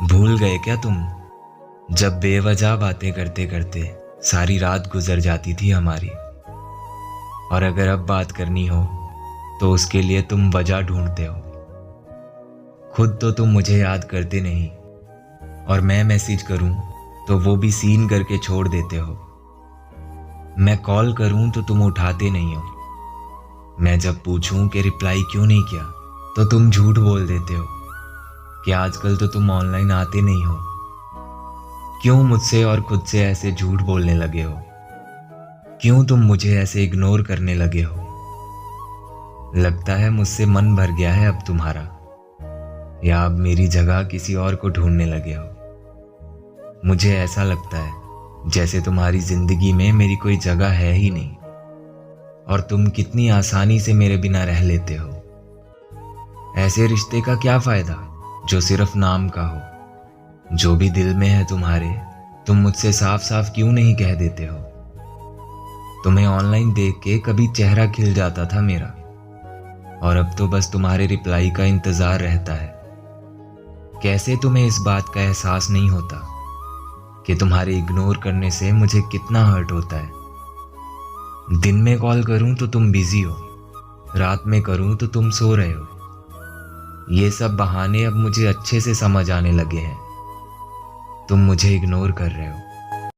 भूल गए क्या तुम, जब बेवजह बातें करते करते सारी रात गुजर जाती थी हमारी। और अगर अब बात करनी हो तो उसके लिए तुम वजह ढूंढते हो। खुद तो तुम मुझे याद करते नहीं, और मैं मैसेज करूं तो वो भी सीन करके छोड़ देते हो। मैं कॉल करूं तो तुम उठाते नहीं हो। मैं जब पूछूं कि रिप्लाई क्यों नहीं किया तो तुम झूठ बोल देते हो कि आजकल तो तुम ऑनलाइन आते नहीं हो। क्यों मुझसे और खुद से ऐसे झूठ बोलने लगे हो? क्यों तुम मुझे ऐसे इग्नोर करने लगे हो? लगता है मुझसे मन भर गया है अब तुम्हारा, या अब मेरी जगह किसी और को ढूंढने लगे हो। मुझे ऐसा लगता है जैसे तुम्हारी जिंदगी में मेरी कोई जगह है ही नहीं, और तुम कितनी आसानी से मेरे बिना रह लेते हो। ऐसे रिश्ते का क्या फायदा जो सिर्फ नाम का हो? जो भी दिल में है तुम्हारे, तुम मुझसे साफ साफ क्यों नहीं कह देते हो? तुम्हें ऑनलाइन देख के कभी चेहरा खिल जाता था मेरा, और अब तो बस तुम्हारे रिप्लाई का इंतजार रहता है। कैसे तुम्हें इस बात का एहसास नहीं होता कि तुम्हारे इग्नोर करने से मुझे कितना हर्ट होता है? दिन में कॉल करूं तो तुम बिजी हो, रात में करूं तो तुम सो रहे हो। ये सब बहाने अब मुझे अच्छे से समझ आने लगे हैं। तुम मुझे इग्नोर कर रहे हो,